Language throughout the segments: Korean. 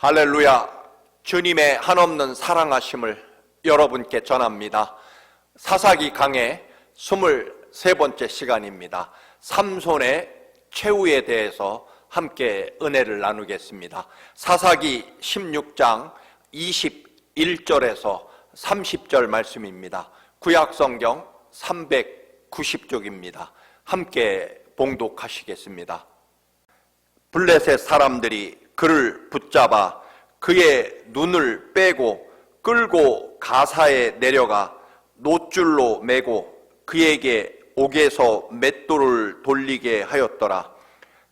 할렐루야. 주님의 한없는 사랑하심을 여러분께 전합니다. 사사기 강의 23번째 시간입니다. 삼손의 최후에 대해서 함께 은혜를 나누겠습니다. 사사기 16장 21절에서 30절 말씀입니다. 구약성경 390쪽입니다. 함께 봉독하시겠습니다. 블레셋 사람들이 그를 붙잡아 그의 눈을 빼고 끌고 가사에 내려가 놋줄로 매고 그에게 옥에서 맷돌을 돌리게 하였더라.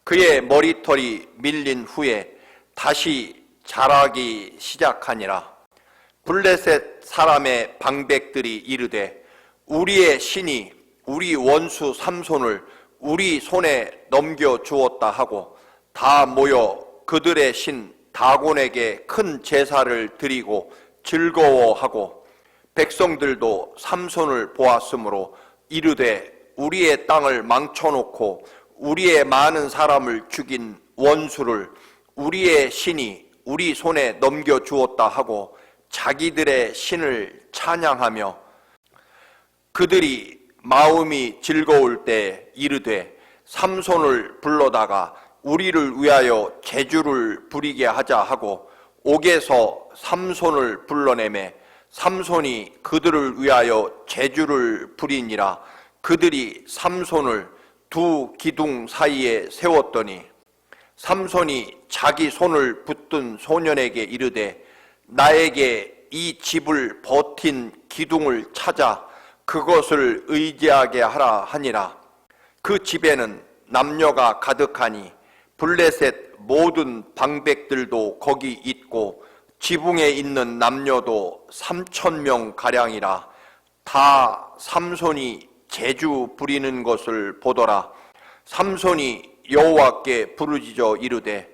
그의 머리털이 밀린 후에 다시 자라기 시작하니라. 블레셋 사람의 방백들이 이르되 우리의 신이 우리 원수 삼손을 우리 손에 넘겨주었다 하고 다 모여 그들의 신 다곤에게 큰 제사를 드리고 즐거워하고 백성들도 삼손을 보았으므로 이르되 우리의 땅을 망쳐놓고 우리의 많은 사람을 죽인 원수를 우리의 신이 우리 손에 넘겨주었다 하고 자기들의 신을 찬양하며 그들이 마음이 즐거울 때 이르되 삼손을 불러다가 우리를 위하여 제주를 부리게 하자 하고 옥에서 삼손을 불러내매 삼손이 그들을 위하여 제주를 부리니라. 그들이 삼손을 두 기둥 사이에 세웠더니 삼손이 자기 손을 붙든 소년에게 이르되 나에게 이 집을 버틴 기둥을 찾아 그것을 의지하게 하라 하니라. 그 집에는 남녀가 가득하니 블레셋 모든 방백들도 거기 있고 지붕에 있는 남녀도 3,000명 가량이라. 다 삼손이 제주 부리는 것을 보더라. 삼손이 여호와께 부르짖어 이르되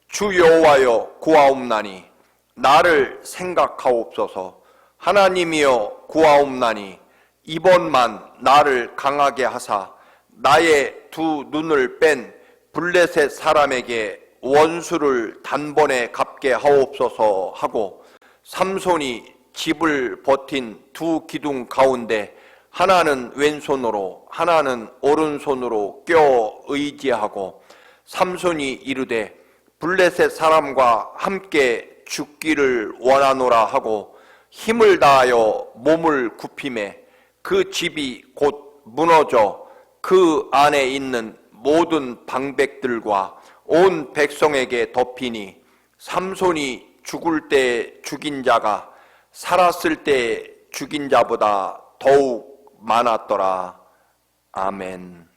주 여호와여 구하옵나니 나를 생각하옵소서. 하나님이여 구하옵나니 이번만 나를 강하게 하사 나의 두 눈을 뺀 블레셋 사람에게 원수를 단번에 갚게 하옵소서 하고 삼손이 집을 버틴 두 기둥 가운데 하나는 왼손으로 하나는 오른손으로 껴 의지하고 삼손이 이르되 블레셋 사람과 함께 죽기를 원하노라 하고 힘을 다하여 몸을 굽히매 그 집이 곧 무너져 그 안에 있는 모든 방백들과 온 백성에게 덮이니 삼손이 죽을 때 죽인 자가 살았을 때 죽인 자보다 더욱 많았더라. 아멘.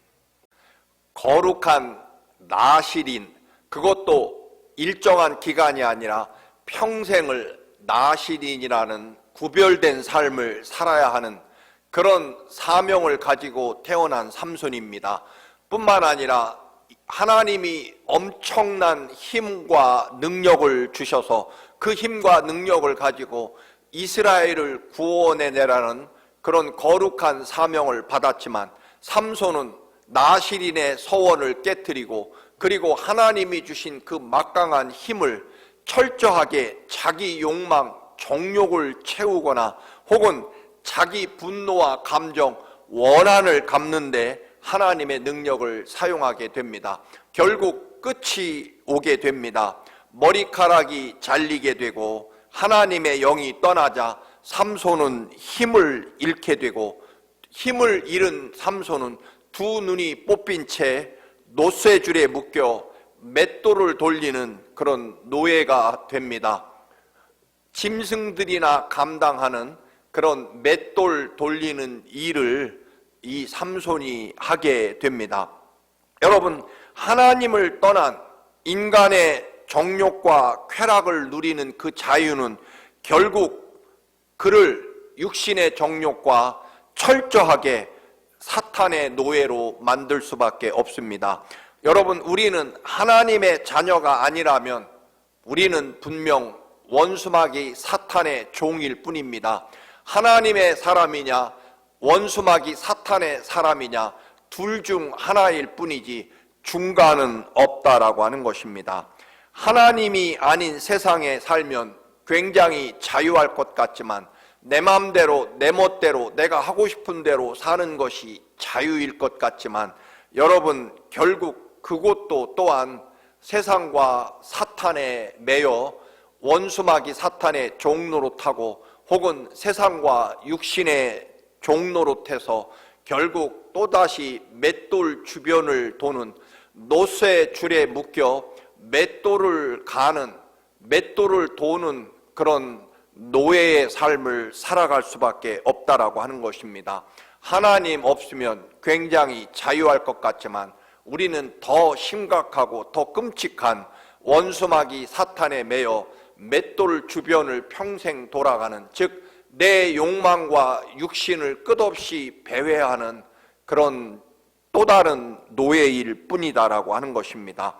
거룩한 나실인, 그것도 일정한 기간이 아니라 평생을 나실인이라는 구별된 삶을 살아야 하는 그런 사명을 가지고 태어난 삼손입니다. 뿐만 아니라 하나님이 엄청난 힘과 능력을 주셔서 그 힘과 능력을 가지고 이스라엘을 구원해내라는 그런 거룩한 사명을 받았지만 삼손은 나실인의 서원을 깨뜨리고 그리고 하나님이 주신 그 막강한 힘을 철저하게 자기 욕망, 정욕을 채우거나 혹은 자기 분노와 감정, 원한을 갚는데 하나님의 능력을 사용하게 됩니다. 결국 끝이 오게 됩니다. 머리카락이 잘리게 되고 하나님의 영이 떠나자 삼손은 힘을 잃게 되고 힘을 잃은 삼손은 두 눈이 뽑힌 채 놋쇠줄에 묶여 맷돌을 돌리는 그런 노예가 됩니다. 짐승들이나 감당하는 그런 맷돌 돌리는 일을 이 삼손이 하게 됩니다. 여러분, 하나님을 떠난 인간의 정욕과 쾌락을 누리는 그 자유는 결국 그를 육신의 정욕과 철저하게 사탄의 노예로 만들 수밖에 없습니다. 여러분, 우리는 하나님의 자녀가 아니라면 우리는 분명 원수마귀 사탄의 종일 뿐입니다. 하나님의 사람이냐 원수마귀 사탄의 사람이냐 둘 중 하나일 뿐이지 중간은 없다라고 하는 것입니다. 하나님이 아닌 세상에 살면 굉장히 자유할 것 같지만 내 마음대로 내 멋대로 내가 하고 싶은 대로 사는 것이 자유일 것 같지만 여러분, 결국 그것도 또한 세상과 사탄에 매여 원수마귀 사탄의 종노릇하고 혹은 세상과 육신의 종노릇해서 결국 또다시 맷돌 주변을 도는 노쇠 줄에 묶여 맷돌을 가는, 맷돌을 도는 그런 노예의 삶을 살아갈 수밖에 없다라고 하는 것입니다. 하나님 없으면 굉장히 자유할 것 같지만 우리는 더 심각하고 더 끔찍한 원수마귀 사탄에 매여 맷돌 주변을 평생 돌아가는, 즉 내 욕망과 육신을 끝없이 배회하는 그런 또 다른 노예일 뿐이다라고 하는 것입니다.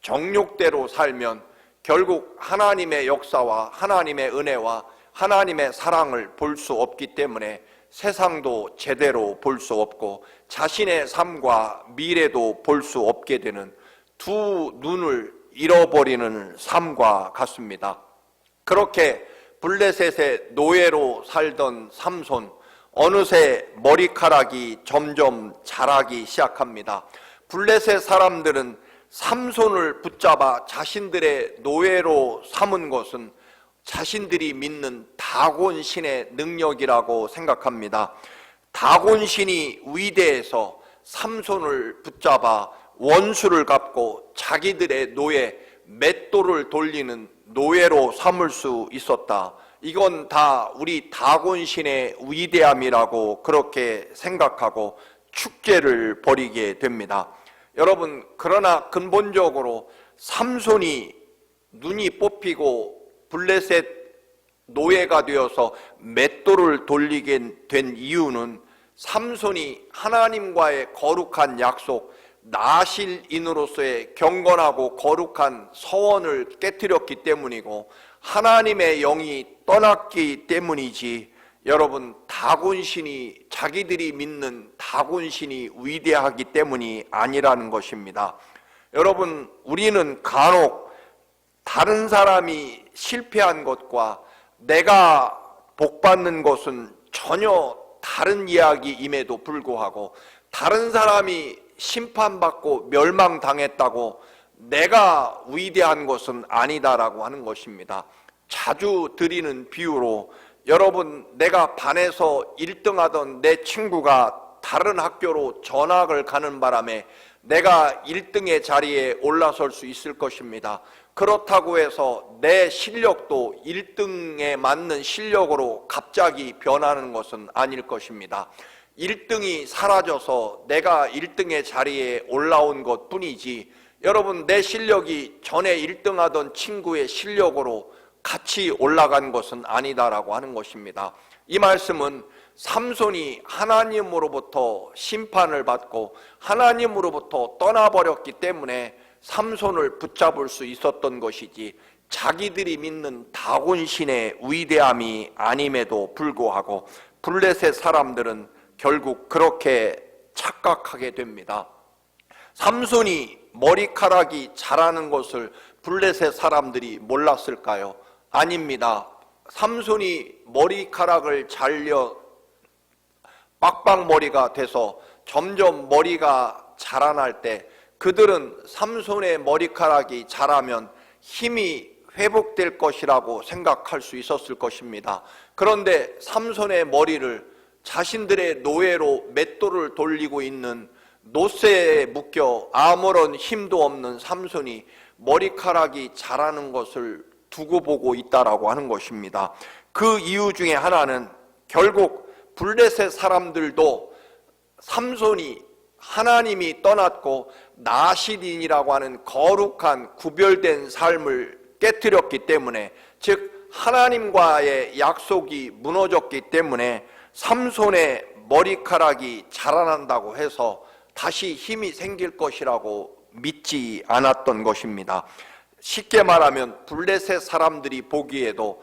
정욕대로 살면 결국 하나님의 역사와 하나님의 은혜와 하나님의 사랑을 볼 수 없기 때문에 세상도 제대로 볼 수 없고 자신의 삶과 미래도 볼 수 없게 되는 두 눈을 잃어버리는 삶과 같습니다. 그렇게 블레셋의 노예로 살던 삼손, 어느새 머리카락이 점점 자라기 시작합니다. 블레셋 사람들은 삼손을 붙잡아 자신들의 노예로 삼은 것은 자신들이 믿는 다곤 신의 능력이라고 생각합니다. 다곤 신이 위대해서 삼손을 붙잡아 원수를 갚고 자기들의 노예, 맷돌을 돌리는 노예로 삼을 수 있었다. 이건 다 우리 다곤 신의 위대함이라고 그렇게 생각하고 축제를 벌이게 됩니다. 여러분, 그러나 근본적으로 삼손이 눈이 뽑히고 블레셋 노예가 되어서 맷돌을 돌리게 된 이유는 삼손이 하나님과의 거룩한 약속, 나실인으로서의 경건하고 거룩한 서원을 깨뜨렸기 때문이고 하나님의 영이 떠났기 때문이지, 여러분, 다곤신이, 자기들이 믿는 다곤신이 위대하기 때문이 아니라는 것입니다. 여러분, 우리는 간혹 다른 사람이 실패한 것과 내가 복받는 것은 전혀 다른 이야기임에도 불구하고 다른 사람이 심판받고 멸망당했다고 내가 위대한 것은 아니다라고 하는 것입니다. 자주 드리는 비유로, 여러분, 내가 반에서 1등하던 내 친구가 다른 학교로 전학을 가는 바람에 내가 1등의 자리에 올라설 수 있을 것입니다. 그렇다고 해서 내 실력도 1등에 맞는 실력으로 갑자기 변하는 것은 아닐 것입니다. 1등이 사라져서 내가 1등의 자리에 올라온 것 뿐이지, 여러분, 내 실력이 전에 1등하던 친구의 실력으로 같이 올라간 것은 아니다라고 하는 것입니다. 이 말씀은 삼손이 하나님으로부터 심판을 받고 하나님으로부터 떠나버렸기 때문에 삼손을 붙잡을 수 있었던 것이지 자기들이 믿는 다곤신의 위대함이 아님에도 불구하고 블레셋 사람들은 결국 그렇게 착각하게 됩니다. 삼손이 머리카락이 자라는 것을 블레셋 사람들이 몰랐을까요? 아닙니다. 삼손이 머리카락을 잘려 빡빡머리가 돼서 점점 머리가 자라날 때 그들은 삼손의 머리카락이 자라면 힘이 회복될 것이라고 생각할 수 있었을 것입니다. 그런데 삼손의 머리를 자신들의 노예로 맷돌을 돌리고 있는 노쇠에 묶여 아무런 힘도 없는 삼손이 머리카락이 자라는 것을 두고 보고 있다라고 하는 것입니다. 그 이유 중에 하나는 결국 블레셋 사람들도 삼손이 하나님이 떠났고 나실인이라고 하는 거룩한 구별된 삶을 깨뜨렸기 때문에, 즉 하나님과의 약속이 무너졌기 때문에 삼손의 머리카락이 자라난다고 해서 다시 힘이 생길 것이라고 믿지 않았던 것입니다. 쉽게 말하면 블레셋 사람들이 보기에도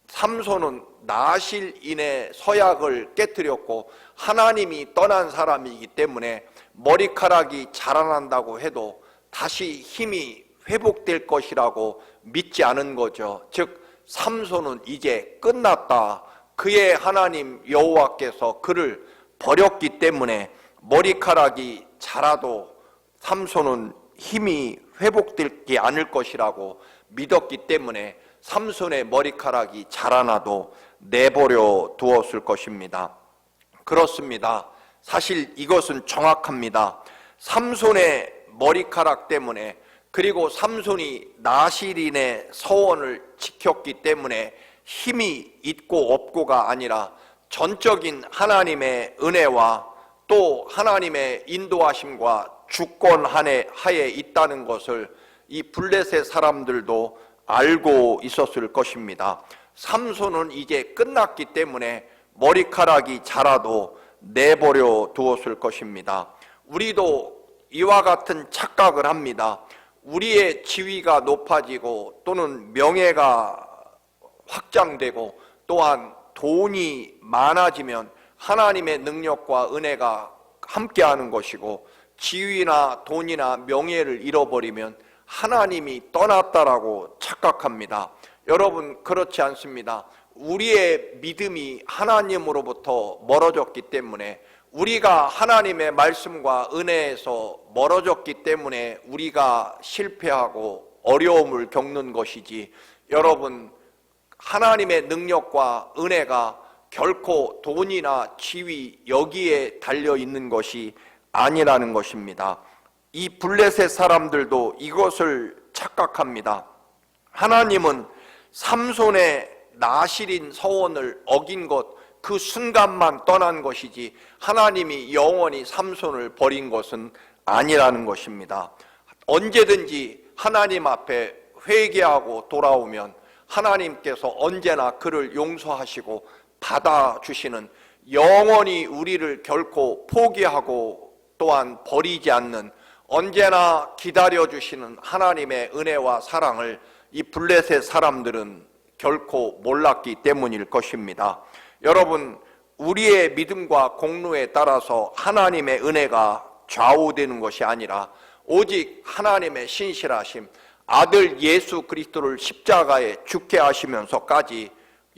삼손은 나실인의 서약을 깨뜨렸고 하나님이 떠난 사람이기 때문에 머리카락이 자라난다고 해도 다시 힘이 회복될 것이라고 믿지 않은 거죠. 즉 삼손은 이제 끝났다. 그의 하나님 여호와께서 그를 버렸기 때문에 머리카락이 자라도 삼손은 힘이 회복되지 않을 것이라고 믿었기 때문에 삼손의 머리카락이 자라나도 내버려 두었을 것입니다. 그렇습니다. 사실 이것은 정확합니다. 삼손의 머리카락 때문에, 그리고 삼손이 나실인의 서원을 지켰기 때문에 힘이 있고 없고가 아니라 전적인 하나님의 은혜와 또 하나님의 인도하심과 주권 하에 있다는 것을 이 블레셋 사람들도 알고 있었을 것입니다. 삼손은 이제 끝났기 때문에 머리카락이 자라도 내버려 두었을 것입니다. 우리도 이와 같은 착각을 합니다. 우리의 지위가 높아지고 또는 명예가 확장되고 또한 돈이 많아지면 하나님의 능력과 은혜가 함께하는 것이고, 지위나 돈이나 명예를 잃어버리면 하나님이 떠났다라고 착각합니다. 여러분, 그렇지 않습니다. 우리의 믿음이 하나님으로부터 멀어졌기 때문에, 우리가 하나님의 말씀과 은혜에서 멀어졌기 때문에 우리가 실패하고 어려움을 겪는 것이지, 여러분, 하나님의 능력과 은혜가 결코 돈이나 지위 여기에 달려 있는 것이 아니라는 것입니다. 이 블레셋 사람들도 이것을 착각합니다. 하나님은 삼손의 나실인 서원을 어긴 것 그 순간만 떠난 것이지 하나님이 영원히 삼손을 버린 것은 아니라는 것입니다. 언제든지 하나님 앞에 회개하고 돌아오면 하나님께서 언제나 그를 용서하시고 받아주시는, 영원히 우리를 결코 포기하고 또한 버리지 않는, 언제나 기다려주시는 하나님의 은혜와 사랑을 이 블레셋 사람들은 결코 몰랐기 때문일 것입니다. 여러분, 우리의 믿음과 공로에 따라서 하나님의 은혜가 좌우되는 것이 아니라 오직 하나님의 신실하심, 아들 예수 그리스도를 십자가에 죽게 하시면서까지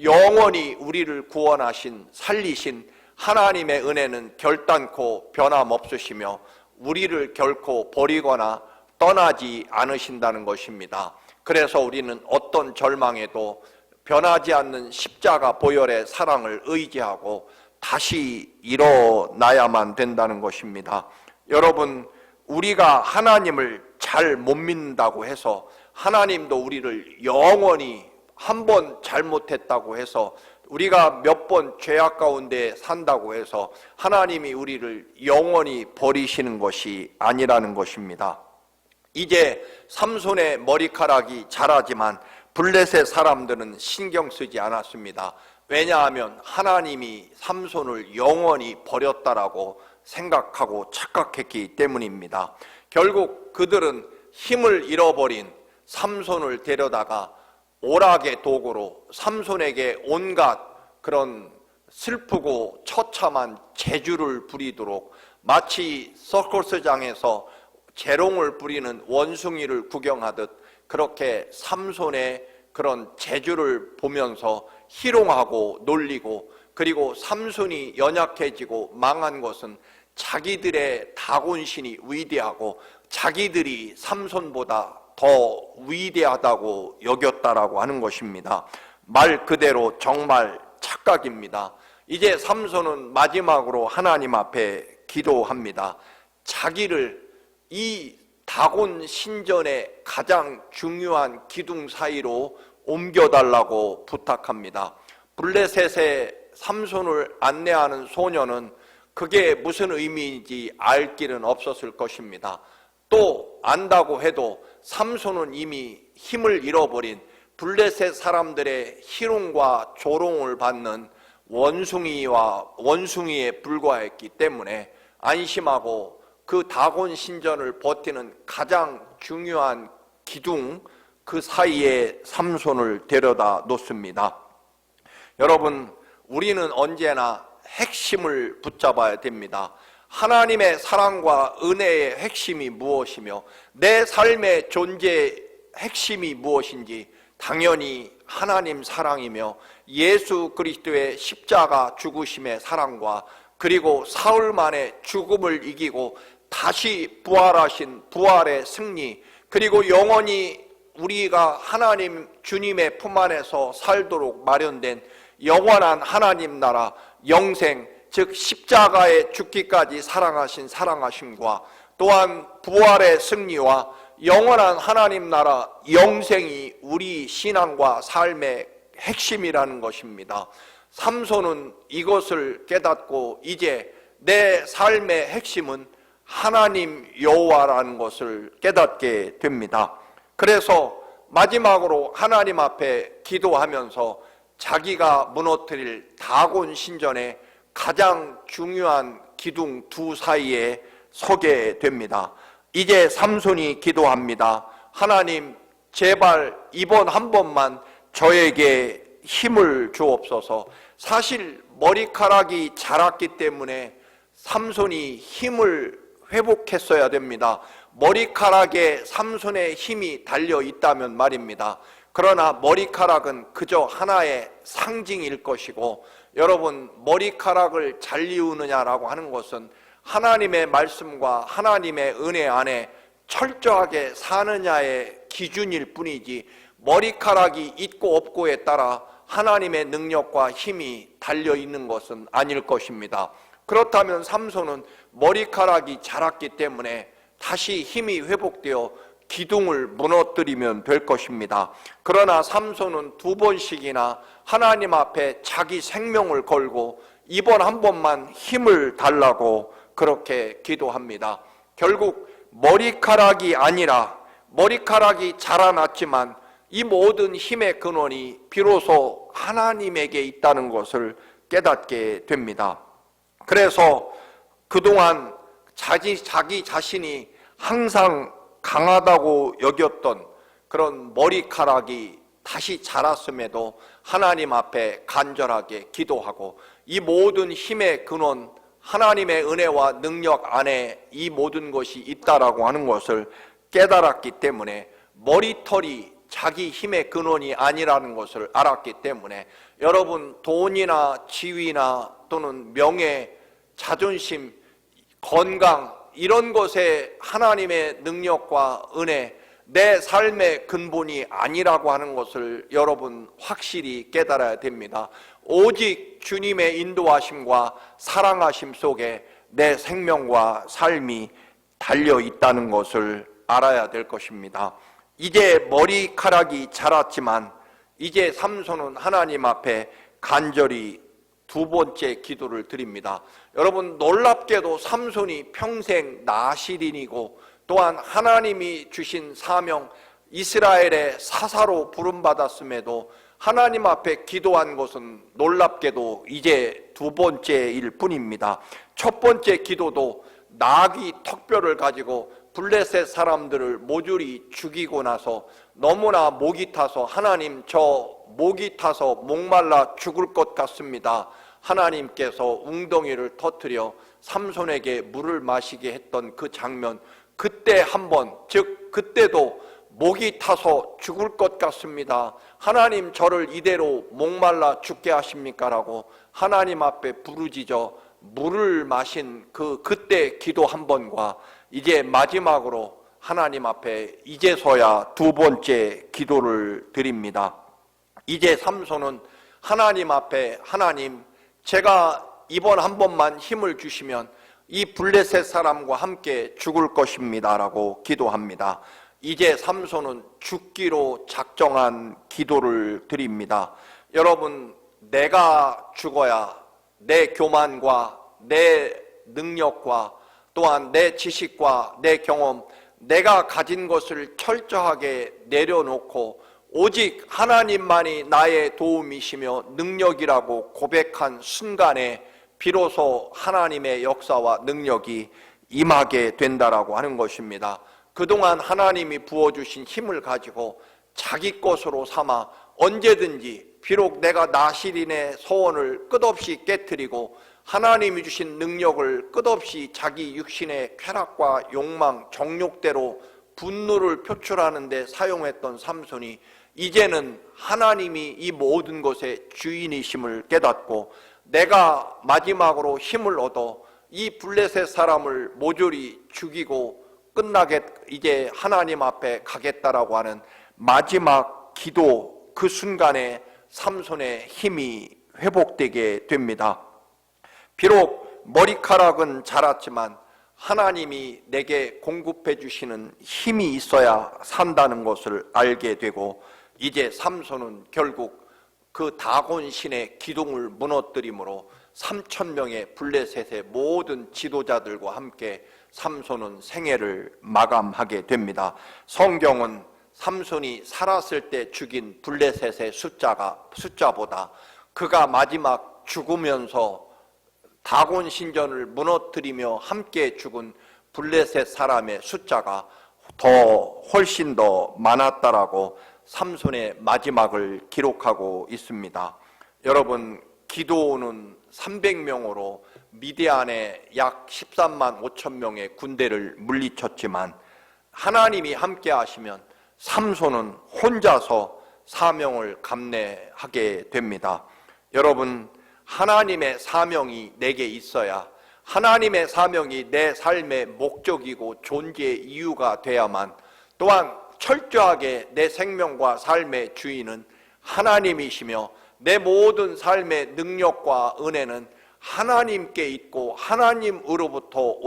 영원히 우리를 구원하신, 살리신 하나님의 은혜는 결단코 변함없으시며 우리를 결코 버리거나 떠나지 않으신다는 것입니다. 그래서 우리는 어떤 절망에도 변하지 않는 십자가 보혈의 사랑을 의지하고 다시 일어나야만 된다는 것입니다. 여러분, 우리가 하나님을 잘 못 믿는다고 해서, 하나님도 우리를 영원히 한 번 잘못했다고 해서, 우리가 몇 번 죄악 가운데 산다고 해서 하나님이 우리를 영원히 버리시는 것이 아니라는 것입니다. 이제 삼손의 머리카락이 자라지만 블레셋 사람들은 신경 쓰지 않았습니다. 왜냐하면 하나님이 삼손을 영원히 버렸다라고 생각하고 착각했기 때문입니다. 결국 그들은 힘을 잃어버린 삼손을 데려다가 오락의 도구로 삼손에게 온갖 그런 슬프고 처참한 재주를 부리도록, 마치 서커스장에서 재롱을 부리는 원숭이를 구경하듯 그렇게 삼손의 그런 재주를 보면서 희롱하고 놀리고, 그리고 삼손이 연약해지고 망한 것은 자기들의 다곤신이 위대하고 자기들이 삼손보다 더 위대하다고 여겼다라고 하는 것입니다. 말 그대로 정말 착각입니다. 이제 삼손은 마지막으로 하나님 앞에 기도합니다. 자기를 이 다곤 신전의 가장 중요한 기둥 사이로 옮겨달라고 부탁합니다. 블레셋의 삼손을 안내하는 소녀는 그게 무슨 의미인지 알 길은 없었을 것입니다. 또 안다고 해도 삼손은 이미 힘을 잃어버린, 블레셋 사람들의 희롱과 조롱을 받는 원숭이에 불과했기 때문에 안심하고 그 다곤 신전을 버티는 가장 중요한 기둥 그 사이에 삼손을 데려다 놓습니다. 여러분, 우리는 언제나 핵심을 붙잡아야 됩니다. 하나님의 사랑과 은혜의 핵심이 무엇이며 내 삶의 존재의 핵심이 무엇인지 당연히 하나님 사랑이며 예수 그리스도의 십자가 죽으심의 사랑과 그리고 사흘 만에 죽음을 이기고 다시 부활하신 부활의 승리, 그리고 영원히 우리가 하나님 주님의 품 안에서 살도록 마련된 영원한 하나님 나라 영생, 즉 십자가에 죽기까지 사랑하심과 또한 부활의 승리와 영원한 하나님 나라 영생이 우리 신앙과 삶의 핵심이라는 것입니다. 삼손은 이것을 깨닫고 이제 내 삶의 핵심은 하나님 여호와라는 것을 깨닫게 됩니다. 그래서 마지막으로 하나님 앞에 기도하면서 자기가 무너뜨릴 다곤 신전의 가장 중요한 기둥 두 사이에 서게 됩니다. 이제 삼손이 기도합니다. 하나님, 제발 이번 한 번만 저에게 힘을 주옵소서. 사실 머리카락이 자랐기 때문에 삼손이 힘을 회복했어야 됩니다. 머리카락에 삼손의 힘이 달려 있다면 말입니다. 그러나 머리카락은 그저 하나의 상징일 것이고, 여러분, 머리카락을 잘 이우느냐라고 하는 것은 하나님의 말씀과 하나님의 은혜 안에 철저하게 사느냐의 기준일 뿐이지, 머리카락이 있고 없고에 따라 하나님의 능력과 힘이 달려 있는 것은 아닐 것입니다. 그렇다면 삼손은 머리카락이 자랐기 때문에 다시 힘이 회복되어 기둥을 무너뜨리면 될 것입니다. 그러나 삼손은 두 번씩이나 하나님 앞에 자기 생명을 걸고 이번 한 번만 힘을 달라고 그렇게 기도합니다. 결국 머리카락이 아니라, 머리카락이 자라났지만 이 모든 힘의 근원이 비로소 하나님에게 있다는 것을 깨닫게 됩니다. 그래서 그동안 자기 자신이 항상 강하다고 여겼던 그런 머리카락이 다시 자랐음에도 하나님 앞에 간절하게 기도하고, 이 모든 힘의 근원 하나님의 은혜와 능력 안에 이 모든 것이 있다라고 하는 것을 깨달았기 때문에, 머리털이 자기 힘의 근원이 아니라는 것을 알았기 때문에, 여러분, 돈이나 지위나 또는 명예, 자존심, 건강, 이런 것에 하나님의 능력과 은혜, 내 삶의 근본이 아니라고 하는 것을 여러분 확실히 깨달아야 됩니다. 오직 주님의 인도하심과 사랑하심 속에 내 생명과 삶이 달려 있다는 것을 알아야 될 것입니다. 이제 머리카락이 자랐지만 이제 삼손은 하나님 앞에 간절히 두 번째 기도를 드립니다. 여러분, 놀랍게도 삼손이 평생 나실인이고 또한 하나님이 주신 사명, 이스라엘의 사사로 부름받았음에도 하나님 앞에 기도한 것은 놀랍게도 이제 두 번째일 뿐입니다. 첫 번째 기도도 나귀 턱뼈를 가지고 블레셋 사람들을 모조리 죽이고 나서 너무나 목이 타서, 하나님, 저 목이 타서 목말라 죽을 것 같습니다. 하나님께서 웅덩이를 터뜨려 삼손에게 물을 마시게 했던 그 장면, 그때 한 번, 즉 그때도 목이 타서 죽을 것 같습니다. 하나님, 저를 이대로 목말라 죽게 하십니까? 라고 하나님 앞에 부르짖어 물을 마신 그때 기도 한 번과 이제 마지막으로 하나님 앞에 이제서야 두 번째 기도를 드립니다. 이제 삼손은 하나님 앞에, 하나님, 제가 이번 한 번만 힘을 주시면 이 블레셋 사람과 함께 죽을 것입니다 라고 기도합니다. 이제 삼손은 죽기로 작정한 기도를 드립니다. 여러분, 내가 죽어야 내 교만과 내 능력과 또한 내 지식과 내 경험, 내가 가진 것을 철저하게 내려놓고 오직 하나님만이 나의 도움이시며 능력이라고 고백한 순간에 비로소 하나님의 역사와 능력이 임하게 된다라고 하는 것입니다. 그동안 하나님이 부어주신 힘을 가지고 자기 것으로 삼아 언제든지, 비록 내가 나실인의 소원을 끝없이 깨트리고 하나님이 주신 능력을 끝없이 자기 육신의 쾌락과 욕망, 정욕대로 분노를 표출하는 데 사용했던 삼손이 이제는 하나님이 이 모든 것의 주인이심을 깨닫고 내가 마지막으로 힘을 얻어 이 블레셋 사람을 모조리 죽이고 이제 하나님 앞에 가겠다라고 하는 마지막 기도, 그 순간에 삼손의 힘이 회복되게 됩니다. 비록 머리카락은 자랐지만 하나님이 내게 공급해 주시는 힘이 있어야 산다는 것을 알게 되고, 이제 삼손은 결국 그 다곤 신의 기둥을 무너뜨림으로 3,000명의 블레셋의 모든 지도자들과 함께 삼손은 생애를 마감하게 됩니다. 성경은 삼손이 살았을 때 죽인 블레셋의 숫자보다 그가 마지막 죽으면서 다곤 신전을 무너뜨리며 함께 죽은 블레셋 사람의 숫자가 훨씬 더 많았다라고 삼손의 마지막을 기록하고 있습니다. 여러분, 기드온은 300명으로 미디안의 약 13만 5천 명의 군대를 물리쳤지만 하나님이 함께 하시면 삼손은 혼자서 사명을 감내하게 됩니다. 여러분, 하나님의 사명이 내게 있어야, 하나님의 사명이 내 삶의 목적이고 존재의 이유가 돼야만, 또한 철저하게 내 생명과 삶의 주인은 하나님이시며 내 모든 삶의 능력과 은혜는 하나님께 있고 하나님으로부터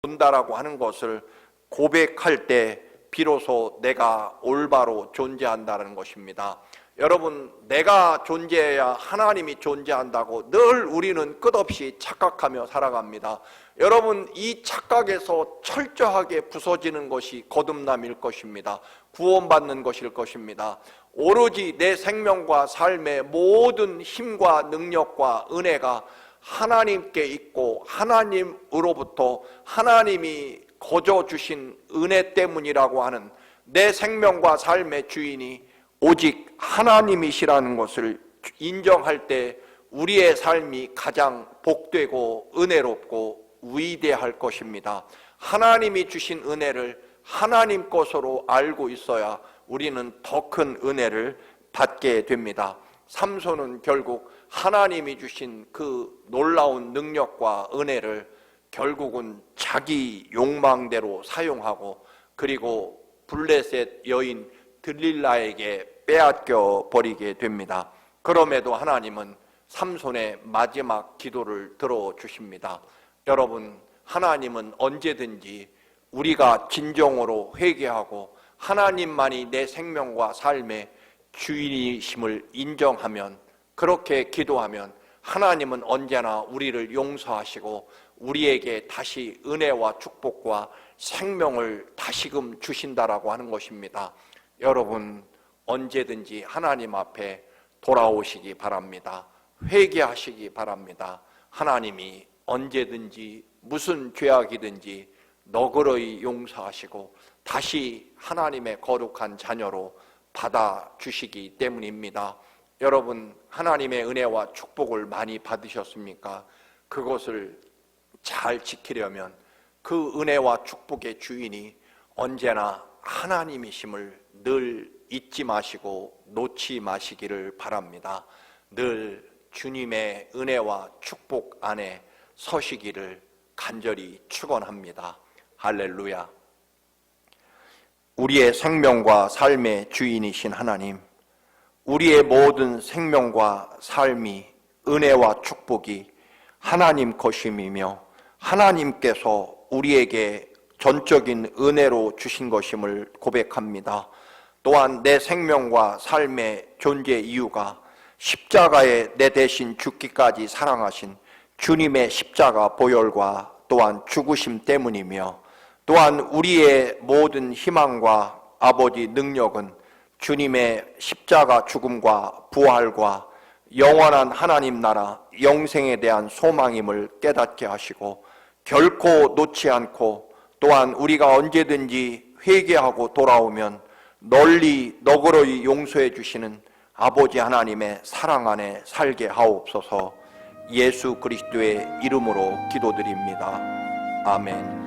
온다라고 하는 것을 고백할 때 비로소 내가 올바로 존재한다는 것입니다. 여러분, 내가 존재해야 하나님이 존재한다고 늘 우리는 끝없이 착각하며 살아갑니다. 여러분, 이 착각에서 철저하게 부서지는 것이 거듭남일 것입니다. 구원받는 것일 것입니다. 오로지 내 생명과 삶의 모든 힘과 능력과 은혜가 하나님께 있고 하나님으로부터 하나님이 거저 주신 은혜 때문이라고 하는 내 생명과 삶의 주인이 오직 하나님이시라는 것을 인정할 때 우리의 삶이 가장 복되고 은혜롭고 위대할 것입니다. 하나님이 주신 은혜를 하나님 것으로 알고 있어야 우리는 더 큰 은혜를 받게 됩니다. 삼손은 결국 하나님이 주신 그 놀라운 능력과 은혜를 결국은 자기 욕망대로 사용하고, 그리고 블레셋 여인 들릴라에게 빼앗겨 버리게 됩니다. 그럼에도 하나님은 삼손의 마지막 기도를 들어주십니다. 여러분, 하나님은 언제든지 우리가 진정으로 회개하고 하나님만이 내 생명과 삶의 주인이심을 인정하면, 그렇게 기도하면 하나님은 언제나 우리를 용서하시고 우리에게 다시 은혜와 축복과 생명을 다시금 주신다라고 하는 것입니다. 여러분, 언제든지 하나님 앞에 돌아오시기 바랍니다. 회개하시기 바랍니다. 하나님이 언제든지 무슨 죄악이든지 너그러이 용서하시고 다시 하나님의 거룩한 자녀로 받아주시기 때문입니다. 여러분, 하나님의 은혜와 축복을 많이 받으셨습니까? 그것을 잘 지키려면 그 은혜와 축복의 주인이 언제나 하나님이심을 늘 잊지 마시고 놓지 마시기를 바랍니다. 늘 주님의 은혜와 축복 안에 서시기를 간절히 축원합니다. 할렐루야. 우리의 생명과 삶의 주인이신 하나님, 우리의 모든 생명과 삶이 은혜와 축복이 하나님 것임이며 하나님께서 우리에게 전적인 은혜로 주신 것임을 고백합니다. 또한 내 생명과 삶의 존재 이유가 십자가에 내 대신 죽기까지 사랑하신 주님의 십자가 보혈과 또한 죽으심 때문이며, 또한 우리의 모든 희망과 아버지 능력은 주님의 십자가 죽음과 부활과 영원한 하나님 나라 영생에 대한 소망임을 깨닫게 하시고 결코 놓지 않고, 또한 우리가 언제든지 회개하고 돌아오면 널리 너그러이 용서해 주시는 아버지 하나님의 사랑 안에 살게 하옵소서. 예수 그리스도의 이름으로 기도드립니다. 아멘.